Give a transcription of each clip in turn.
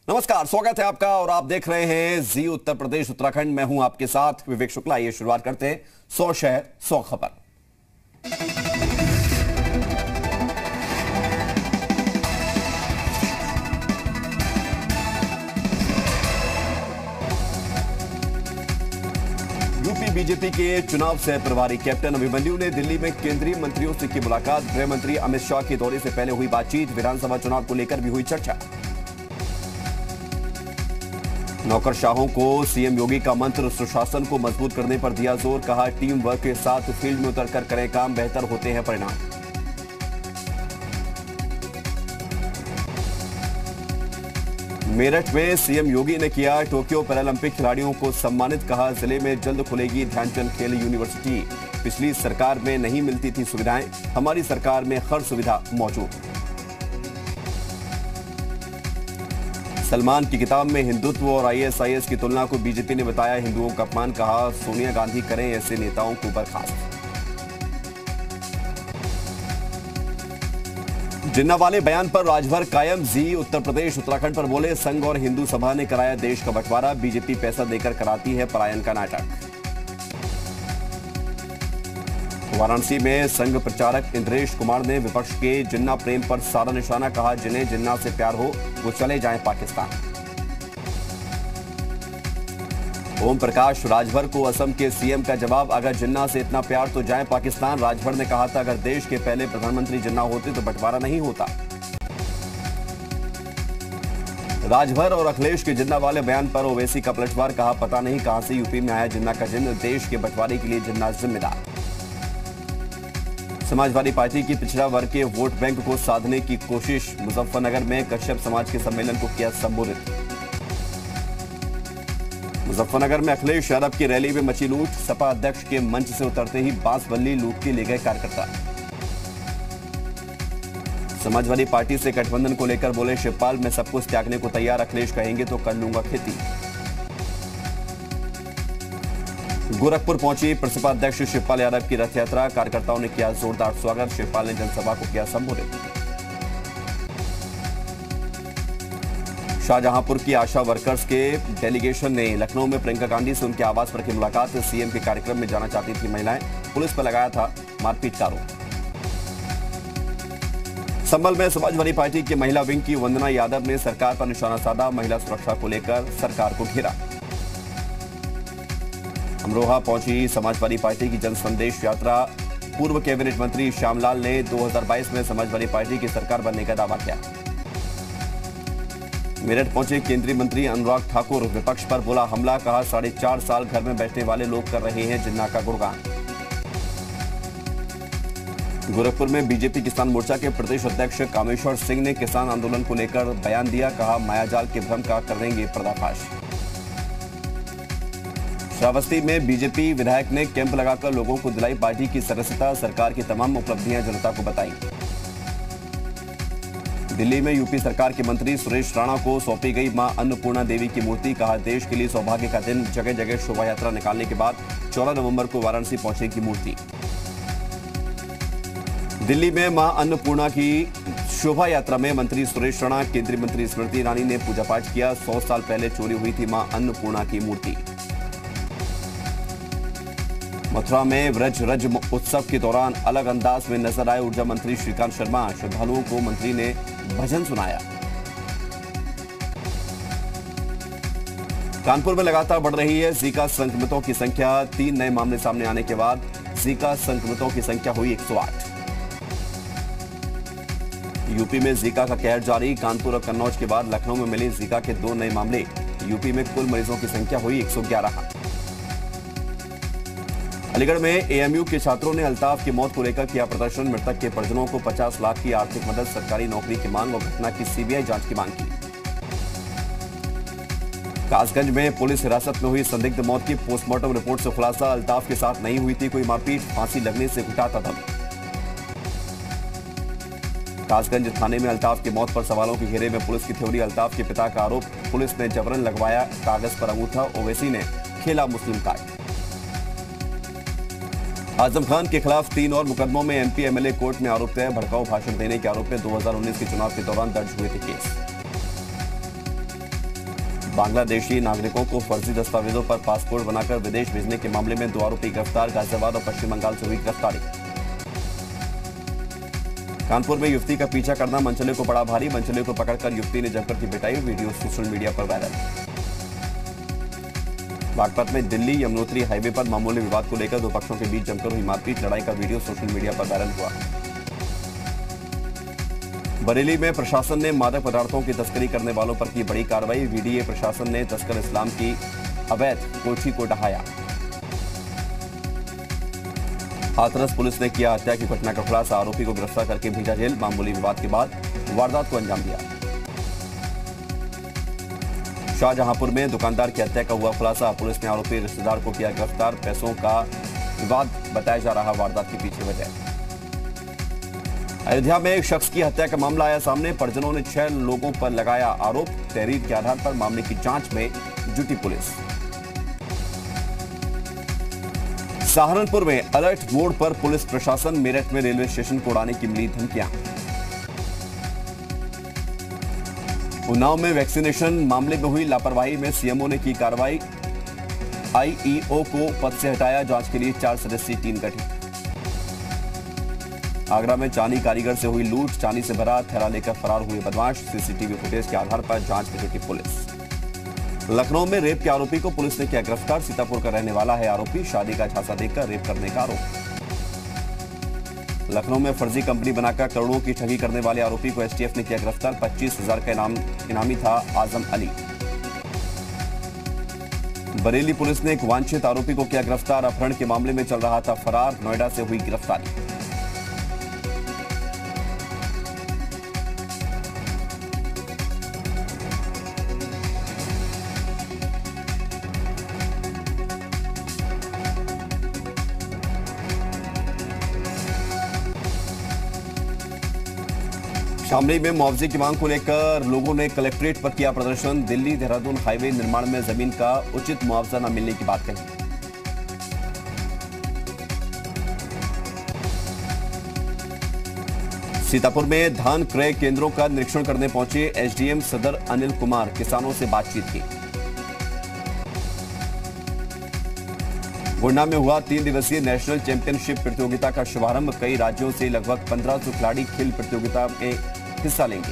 नमस्कार, स्वागत है आपका और आप देख रहे हैं जी उत्तर प्रदेश उत्तराखंड। मैं हूं आपके साथ विवेक शुक्ला। ये शुरुआत करते हैं 100 शहर 100 खबर। यूपी बीजेपी के चुनाव सह प्रभारी कैप्टन अभिमन्यु ने दिल्ली में केंद्रीय मंत्रियों से की मुलाकात। गृह मंत्री अमित शाह के दौरे से पहले हुई बातचीत। विधानसभा चुनाव को लेकर भी हुई चर्चा। नौकरशाहों को सीएम योगी का मंत्र सुशासन को मजबूत करने पर दिया जोर। कहा, टीम वर्क के साथ फील्ड में उतरकर करें काम, बेहतर होते हैं परिणाम। मेरठ में सीएम योगी ने किया टोक्यो पैरालंपिक खिलाड़ियों को सम्मानित। कहा, जिले में जल्द खुलेगी ध्यानचंद खेल यूनिवर्सिटी। पिछली सरकार में नहीं मिलती थी सुविधाएं, हमारी सरकार में हर सुविधा मौजूद। सलमान की किताब में हिंदुत्व और आईएसआईएस की तुलना को बीजेपी ने बताया हिंदुओं का अपमान। कहा, सोनिया गांधी करें ऐसे नेताओं को बर्खास्त। जिन्ना वाले बयान पर राजभर कायम। जी उत्तर प्रदेश उत्तराखंड पर बोले, संघ और हिंदू सभा ने कराया देश का बंटवारा। बीजेपी पैसा देकर कराती है पलायन का नाटक। वाराणसी में संघ प्रचारक इंद्रेश कुमार ने विपक्ष के जिन्ना प्रेम पर साधा निशाना। कहा, जिन्हें जिन्ना से प्यार हो वो चले जाएं पाकिस्तान। ओम प्रकाश राजभर को असम के सीएम का जवाब। अगर जिन्ना से इतना प्यार तो जाएं पाकिस्तान। राजभर ने कहा था, अगर देश के पहले प्रधानमंत्री जिन्ना होते तो बंटवारा नहीं होता। राजभर और अखिलेश के जिन्ना वाले बयान पर ओवैसी का पलटवार। कहा, पता नहीं कहां से यूपी में आया जिन्ना का जिन्न, देश के बंटवारे के लिए जिन्ना जिम्मेदार। समाजवादी पार्टी की पिछड़ा वर्ग के वोट बैंक को साधने की कोशिश। मुजफ्फरनगर में कश्यप समाज के सम्मेलन को किया संबोधित। मुजफ्फरनगर में अखिलेश यादव की रैली में मची लूट। सपा अध्यक्ष के मंच से उतरते ही बांसबल्ली लूट के ले गए कार्यकर्ता। समाजवादी पार्टी से गठबंधन को लेकर बोले शिवपाल, मैं सब कुछ त्यागने को तैयार, अखिलेश कहेंगे तो कर लूंगा खेती। गोरखपुर पहुंची प्रसपा अध्यक्ष शिवपाल यादव की रथ यात्रा। कार्यकर्ताओं ने किया जोरदार स्वागत। शिवपाल ने जनसभा को किया संबोधित। शाहजहांपुर की आशा वर्कर्स के डेलीगेशन ने लखनऊ में प्रियंका गांधी से उनके आवास पर की मुलाकात। सीएम के कार्यक्रम में जाना चाहती थी महिलाएं, पुलिस पर लगाया था मारपीट का आरोप। संभल में समाजवादी पार्टी की महिला विंग की वंदना यादव ने सरकार पर निशाना साधा। महिला सुरक्षा को लेकर सरकार को घेरा। अमरोहा पहुंची समाजवादी पार्टी की जन संदेश यात्रा। पूर्व कैबिनेट मंत्री श्यामलाल ने 2022 में समाजवादी पार्टी की सरकार बनने का दावा किया। मेरठ पहुंचे केंद्रीय मंत्री अनुराग ठाकुर। विपक्ष पर बोला हमला। कहा, 4.5 साल घर में बैठने वाले लोग कर रहे हैं जिन्ना का गुणगान। गोरखपुर में बीजेपी किसान मोर्चा के प्रदेश अध्यक्ष कामेश्वर सिंह ने किसान आंदोलन को लेकर बयान दिया। कहा, मायाजाल के भ्रम का करेंगे पर्दाफाश। श्रावस्ती में बीजेपी विधायक ने कैंप लगाकर लोगों को दिलाई पार्टी की सदस्यता। सरकार की तमाम उपलब्धियां जनता को बताई। दिल्ली में यूपी सरकार के मंत्री सुरेश राणा को सौंपी गई मां अन्नपूर्णा देवी की मूर्ति। कहा, देश के लिए सौभाग्य का दिन। जगह जगह शोभा यात्रा निकालने के बाद 14 नवंबर को वाराणसी पहुंचेगी मूर्ति। दिल्ली में मां अन्नपूर्णा की शोभा यात्रा में मंत्री सुरेश राणा, केंद्रीय मंत्री स्मृति ईरानी ने पूजा पाठ किया। 100 साल पहले चोरी हुई थी मां अन्नपूर्णा की मूर्ति। मथुरा में व्रज रज उत्सव के दौरान अलग अंदाज में नजर आए ऊर्जा मंत्री श्रीकांत शर्मा। श्रद्धालुओं को मंत्री ने भजन सुनाया। कानपुर में लगातार बढ़ रही है जीका संक्रमितों की संख्या। 3 नए मामले सामने आने के बाद जीका संक्रमितों की संख्या हुई 108। यूपी में जीका का कहर जारी। कानपुर और कन्नौज के बाद लखनऊ में मिले जीका के 2 नए मामले। यूपी में कुल मरीजों की संख्या हुई 111। अलीगढ़ में एएमयू के छात्रों ने अल्ताफ की मौत को लेकर किया प्रदर्शन। मृतक के परिजनों को 50 लाख की आर्थिक मदद, सरकारी नौकरी की मांग और घटना की सीबीआई जांच की मांग की। कासगंज में पुलिस हिरासत में हुई संदिग्ध मौत की पोस्टमार्टम रिपोर्ट से खुलासा। अल्ताफ के साथ नहीं हुई थी कोई मारपीट, फांसी लगने से घुटा था दम। कासगंज थाने में अल्ताफ की मौत पर सवालों के घेरे में पुलिस की थ्योरी। अल्ताफ के पिता का आरोप, पुलिस ने जबरन लगवाया कागज पर अंगूठा। ओवैसी ने खेला मुस्लिम कार्ड। आजम खान के खिलाफ 3 और मुकदमों में एमपी एमएलए कोर्ट में आरोप है। भड़काऊ भाषण देने के आरोप में 2019 के चुनाव के दौरान दर्ज हुए थे केस। बांग्लादेशी नागरिकों को फर्जी दस्तावेजों पर पासपोर्ट बनाकर विदेश भेजने के मामले में 2 आरोपी गिरफ्तार। गाजियाबाद और पश्चिम बंगाल से हुई गिरफ्तारी। कानपुर में युवती का पीछा करना मनचले को पड़ा भारी। मनचले को पकड़कर युवती ने जमकर की पिटाई। वीडियो सोशल मीडिया पर वायरल। बागपत में दिल्ली यमुनोत्री हाईवे पर मामूली विवाद को लेकर 2 पक्षों के बीच जमकर हुई मारपीट। लड़ाई का वीडियो सोशल मीडिया पर वायरल हुआ। बरेली में प्रशासन ने मादक पदार्थों की तस्करी करने वालों पर की बड़ी कार्रवाई। वीडीए प्रशासन ने तस्कर इस्लाम की अवैध कोठी को ढहाया। हाथरस पुलिस ने किया हत्या की घटना का खुलासा। आरोपी को गिरफ्तार करके भेजा जेल। मामूली विवाद के बाद वारदात को अंजाम दिया। शाहजहांपुर में दुकानदार की हत्या का हुआ खुलासा। पुलिस ने आरोपी रिश्तेदार को किया गिरफ्तार। पैसों का विवाद बताया जा रहा वारदात के पीछे वजह। अयोध्या में एक शख्स की हत्या का मामला आया सामने। परिजनों ने 6 लोगों पर लगाया आरोप। तहरीर के आधार पर मामले की जांच में जुटी पुलिस। सहारनपुर में अलर्ट मोड पर पुलिस प्रशासन। मेरठ में रेलवे स्टेशन को उड़ाने की मिली धमकियां। उन्नाव में वैक्सीनेशन मामले में हुई लापरवाही में सीएमओ ने की कार्रवाई। आईईओ को पद से हटाया। जांच के लिए 4 सदस्यीय टीम गठित। आगरा में चानी कारीगर से हुई लूट। चानी से भरा थैला लेकर फरार हुए बदमाश। सीसीटीवी फुटेज के आधार पर जांच में जुटी पुलिस। लखनऊ में रेप के आरोपी को पुलिस ने किया गिरफ्तार। सीतापुर का रहने वाला है आरोपी। शादी का झांसा देकर रेप करने का आरोप। लखनऊ में फर्जी कंपनी बनाकर करोड़ों की ठगी करने वाले आरोपी को एसटीएफ ने किया गिरफ्तार। 25,000 का इनामी था आजम अली। बरेली पुलिस ने एक वांछित आरोपी को किया गिरफ्तार। अपहरण के मामले में चल रहा था फरार। नोएडा से हुई गिरफ्तारी। शामली में मुआवजे की मांग को लेकर लोगों ने कलेक्ट्रेट पर किया प्रदर्शन। दिल्ली देहरादून हाईवे निर्माण में जमीन का उचित मुआवजा न मिलने की बात कही। सीतापुर में धान क्रय केंद्रों का निरीक्षण करने पहुंचे एसडीएम सदर अनिल कुमार। किसानों से बातचीत की। गोंडा में हुआ 3 दिवसीय नेशनल चैंपियनशिप प्रतियोगिता का शुभारंभ। कई राज्यों से लगभग 1500 खिलाड़ी खेल प्रतियोगिता में हिस्सा लेंगे।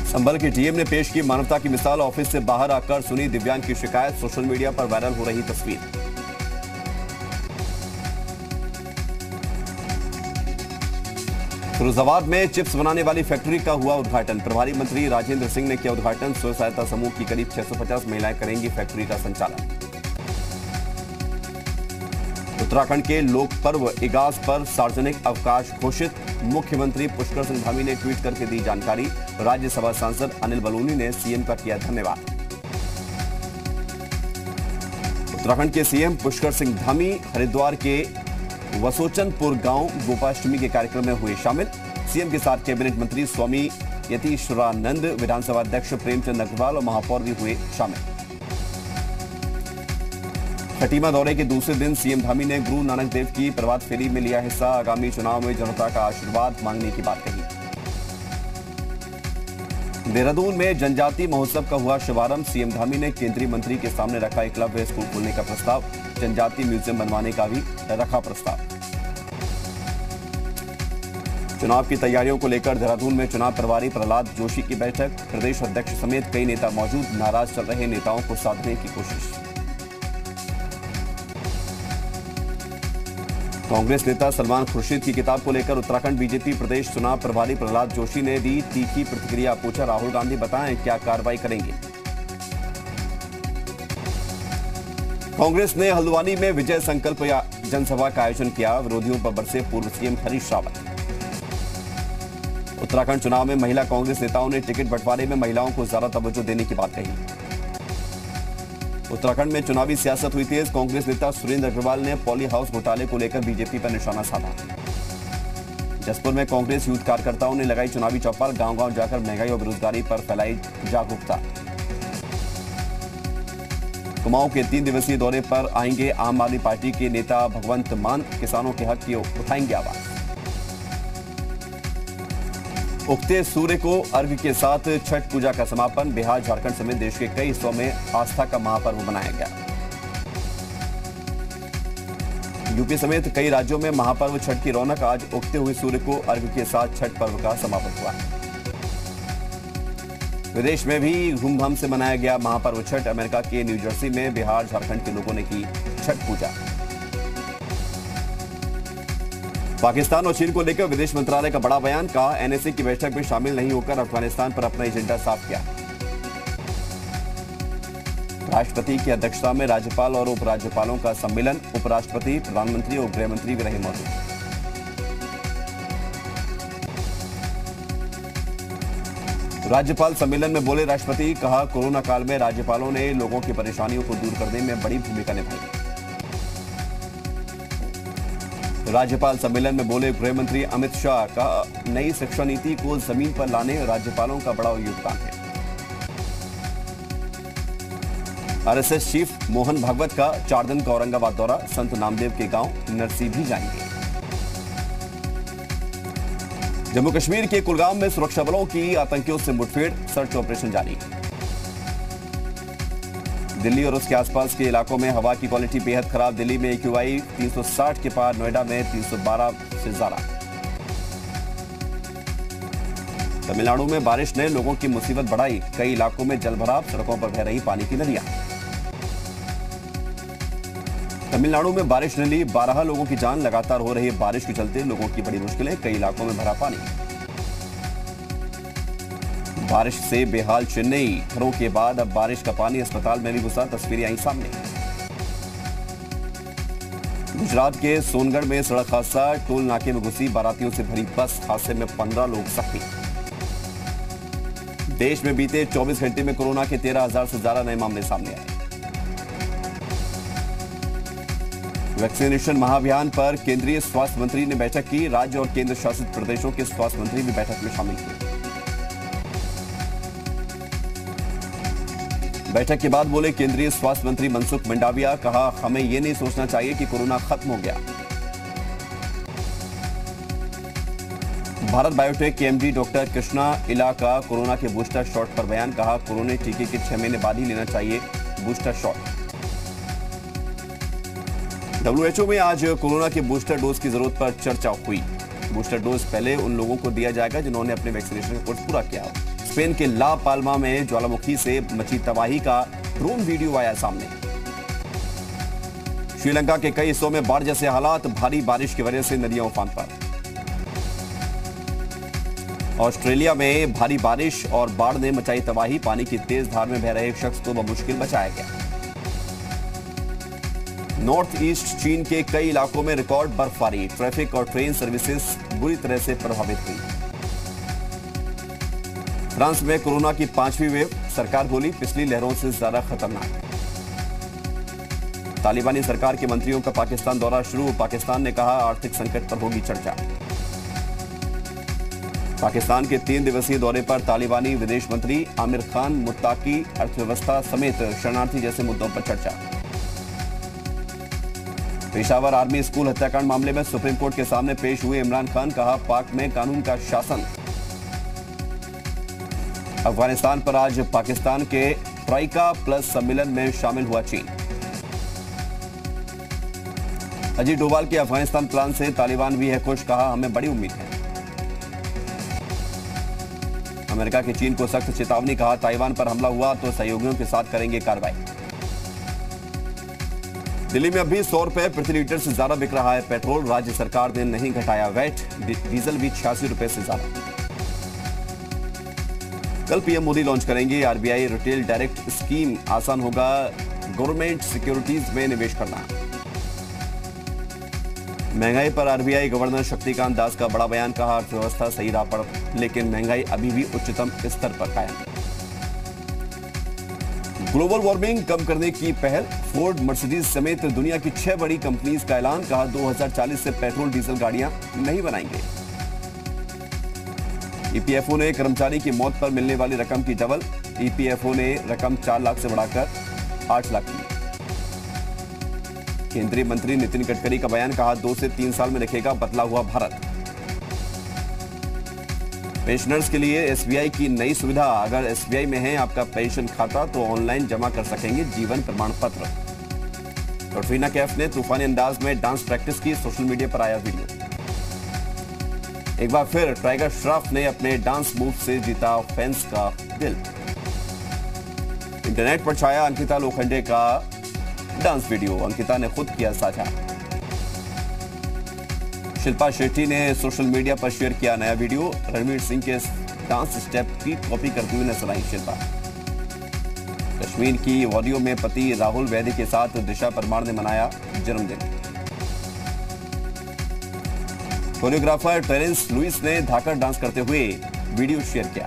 संभल के डीएम ने पेश की मानवता की मिसाल। ऑफिस से बाहर आकर सुनी दिव्यांग की शिकायत। सोशल मीडिया पर वायरल हो रही तस्वीर। फिरोजाबाद में चिप्स बनाने वाली फैक्ट्री का हुआ उद्घाटन। प्रभारी मंत्री राजेंद्र सिंह ने किया उद्घाटन। स्व सहायता समूह की करीब 650 महिलाएं करेंगी फैक्ट्री का संचालन। उत्तराखंड के लोक पर्व इगास पर सार्वजनिक अवकाश घोषित। मुख्यमंत्री पुष्कर सिंह धामी ने ट्वीट करके दी जानकारी। राज्यसभा सांसद अनिल बलूनी ने सीएम का किया धन्यवाद। उत्तराखंड के सीएम पुष्कर सिंह धामी हरिद्वार के वसोचनपुर गांव गोपाष्टमी के कार्यक्रम में हुए शामिल। सीएम के साथ कैबिनेट मंत्री स्वामी यतीश्वरानंद, विधानसभा अध्यक्ष प्रेमचंद अग्रवाल और महापौर भी हुए शामिल। खटीमा दौरे के दूसरे दिन सीएम धामी ने गुरु नानक देव की प्रभात फेरी में लिया हिस्सा। आगामी चुनाव में जनता का आशीर्वाद मांगने की बात कही। देहरादून में जनजाति महोत्सव का हुआ शुभारंभ। सीएम धामी ने केंद्रीय मंत्री के सामने रखा एकलव्य स्कूल खोलने का प्रस्ताव। जनजाति म्यूजियम बनवाने का भी रखा प्रस्ताव। चुनाव की तैयारियों को लेकर देहरादून में चुनाव प्रभारी प्रहलाद जोशी की बैठक। प्रदेश अध्यक्ष समेत कई नेता मौजूद। नाराज चल रहे नेताओं को साधने की कोशिश। कांग्रेस नेता सलमान खुर्शीद की किताब को लेकर उत्तराखंड बीजेपी प्रदेश चुनाव प्रभारी प्रहलाद जोशी ने दी तीखी प्रतिक्रिया। पूछा, राहुल गांधी बताएं क्या कार्रवाई करेंगे। कांग्रेस ने हल्द्वानी में विजय संकल्प जनसभा का आयोजन किया। विरोधियों पर बरसे पूर्व सीएम हरीश रावत। उत्तराखंड चुनाव में महिला कांग्रेस नेताओं ने टिकट बंटवारे में महिलाओं को ज्यादा तवज्जो देने की बात कही। उत्तराखंड में चुनावी सियासत हुई तेज। कांग्रेस नेता सुरेंद्र अग्रवाल ने पॉली हाउस घोटाले को लेकर बीजेपी पर निशाना साधा। जसपुर में कांग्रेस यूथ कार्यकर्ताओं ने लगाई चुनावी चौपाल। गांव-गांव जाकर महंगाई और बेरोजगारी पर फैलाई जागरूकता। कुमाऊं के 3 दिवसीय दौरे पर आएंगे आम आदमी पार्टी के नेता भगवंत मान। किसानों के हक की उठाएंगे आवाज। उगते सूर्य को अर्घ्य के साथ छठ पूजा का समापन। बिहार, झारखंड समेत देश के कई हिस्सों में आस्था का महापर्व मनाया गया। यूपी समेत कई राज्यों में महापर्व छठ की रौनक। आज उगते हुए सूर्य को अर्घ्य के साथ छठ पर्व का समापन हुआ। विदेश में भी धूमधाम से मनाया गया महापर्व छठ। अमेरिका के न्यू जर्सी में बिहार, झारखंड के लोगों ने की छठ पूजा। पाकिस्तान और चीन को लेकर विदेश मंत्रालय का बड़ा बयान। कहा, एनएसए की बैठक में शामिल नहीं होकर अफगानिस्तान पर अपना एजेंडा साफ किया। राष्ट्रपति की अध्यक्षता में राज्यपाल और उपराज्यपालों का सम्मेलन। उपराष्ट्रपति, प्रधानमंत्री और गृहमंत्री भी रहे मौजूद। राज्यपाल सम्मेलन में बोले राष्ट्रपति। कहा, कोरोना काल में राज्यपालों ने लोगों की परेशानियों को दूर करने में बड़ी भूमिका निभाई। राज्यपाल सम्मेलन में बोले गृहमंत्री अमित शाह। कहा, नई शिक्षा नीति को जमीन पर लाने राज्यपालों का बड़ा योगदान है। आरएसएस चीफ मोहन भागवत का 4 दिन का औरंगाबाद दौरा। संत नामदेव के गांव नरसी भी जाएंगे। जम्मू कश्मीर के कुलगाम में सुरक्षा बलों की आतंकियों से मुठभेड़। सर्च ऑपरेशन जारी। दिल्ली और उसके आसपास के इलाकों में हवा की क्वालिटी बेहद खराब। दिल्ली में AQI 360 के पार, नोएडा में 312 से ज्यादा। तमिलनाडु में बारिश ने लोगों की मुसीबत बढ़ाई। कई इलाकों में जलभराव, सड़कों पर बह रही पानी की नदियां। तमिलनाडु में बारिश ने ली 12 लोगों की जान। लगातार हो रही बारिश के चलते लोगों की बड़ी मुश्किलें। कई इलाकों में भरा पानी। बारिश से बेहाल चेन्नई। घरों के बाद अब बारिश का पानी अस्पताल में भी घुसा। तस्वीरें आई सामने। गुजरात के सोनगढ़ में सड़क हादसा। टोल नाके में घुसी बारातियों से भरी बस। हादसे में 15 लोग जख्मी। देश में बीते 24 घंटे में कोरोना के 13,000 से ज्यादा नए मामले सामने आए। वैक्सीनेशन महाअभियान पर केंद्रीय स्वास्थ्य मंत्री ने बैठक की। राज्य और केंद्र शासित प्रदेशों के स्वास्थ्य मंत्री भी बैठक में शामिल हुए। बैठक के बाद बोले केंद्रीय स्वास्थ्य मंत्री मनसुख मंडाविया। कहा, हमें यह नहीं सोचना चाहिए कि कोरोना खत्म हो गया। भारत बायोटेक के MD डॉक्टर कृष्णा इला का कोरोना के बूस्टर शॉट पर बयान। कहा, कोरोना टीके के 6 महीने बाद ही लेना चाहिए बूस्टर शॉट। WHO में आज कोरोना के बूस्टर डोज की जरूरत पर चर्चा हुई। बूस्टर डोज पहले उन लोगों को दिया जाएगा जिन्होंने अपने वैक्सीनेशन का कोर्स पूरा किया। स्पेन के ला पाल्मा में ज्वालामुखी से मची तबाही का ड्रोन वीडियो आया सामने। श्रीलंका के कई हिस्सों में बाढ़ जैसे हालात। भारी बारिश की वजह से नदियां उफान पर। ऑस्ट्रेलिया में भारी बारिश और बाढ़ ने मचाई तबाही। पानी की तेज धार में बह रहे एक शख्स को बमुश्किल बचाया गया। नॉर्थ ईस्ट चीन के कई इलाकों में रिकॉर्ड बर्फबारी। ट्रैफिक और ट्रेन सर्विसेज बुरी तरह से प्रभावित हुई। फ्रांस में कोरोना की 5वीं वेव। सरकार बोली, पिछली लहरों से ज्यादा खतरनाक। तालिबानी सरकार के मंत्रियों का पाकिस्तान दौरा शुरू। पाकिस्तान ने कहा, आर्थिक संकट पर होगी चर्चा। पाकिस्तान के 3 दिवसीय दौरे पर तालिबानी विदेश मंत्री आमिर खान मुत्ताकी अर्थव्यवस्था समेत शरणार्थी जैसे मुद्दों पर चर्चा। पेशावर आर्मी स्कूल हत्याकांड मामले में सुप्रीम कोर्ट के सामने पेश हुए इमरान खान। कहा, पाक में कानून का शासन। अफगानिस्तान पर आज पाकिस्तान के ट्राइका प्लस सम्मेलन में शामिल हुआ चीन। अजीत डोभाल के अफगानिस्तान प्लान से तालिबान भी है खुश। कहा, हमें बड़ी उम्मीद है। अमेरिका की चीन को सख्त चेतावनी। कहा, ताइवान पर हमला हुआ तो सहयोगियों के साथ करेंगे कार्रवाई। दिल्ली में अभी 100 रुपए प्रति लीटर से ज्यादा बिक रहा है पेट्रोल। राज्य सरकार ने नहीं घटाया वैट। डीजल भी 86 रुपए से ज्यादा। कल पीएम मोदी लॉन्च करेंगे आरबीआई रिटेल डायरेक्ट स्कीम। आसान होगा गवर्नमेंट सिक्योरिटीज में निवेश करना। महंगाई पर आरबीआई गवर्नर शक्तिकांत दास का बड़ा बयान। कहा, अर्थव्यवस्था सही राह पर, लेकिन महंगाई अभी भी उच्चतम स्तर पर कायम। ग्लोबल वार्मिंग कम करने की पहल। फोर्ड, मर्सिडीज समेत दुनिया की 6 बड़ी कंपनीज का ऐलान। कहा, 2040 से पेट्रोल डीजल गाड़ियां नहीं बनाएंगे। ईपीएफओ ने कर्मचारी की मौत पर मिलने वाली रकम की डबल। ईपीएफओ ने रकम 4 लाख से बढ़ाकर 8 लाख की। केंद्रीय मंत्री नितिन गडकरी का बयान। कहा, 2 से 3 साल में दिखेगा बदला हुआ भारत। पेंशनर्स के लिए एसबीआई की नई सुविधा। अगर एसबीआई में है आपका पेंशन खाता तो ऑनलाइन जमा कर सकेंगे जीवन प्रमाण पत्र। कटरीना कैफ ने तूफानी अंदाज में डांस प्रैक्टिस की, सोशल मीडिया पर आया वीडियो। एक बार फिर टाइगर श्रॉफ ने अपने डांस मूव से जीता फैंस का दिल। इंटरनेट पर छाया अंकिता लोखंडे का डांस वीडियो, अंकिता ने खुद किया साझा। शिल्पा शेट्टी ने सोशल मीडिया पर शेयर किया नया वीडियो, रणवीर सिंह के डांस स्टेप की कॉपी करती हुई नजर आई शिल्पा। कश्मीर की वादियों में पति राहुल वैद्य के साथ दिशा परमार ने मनाया जन्मदिन। कोरियोग्राफर टेरेंस लुइस ने धाकड़ डांस करते हुए वीडियो शेयर किया।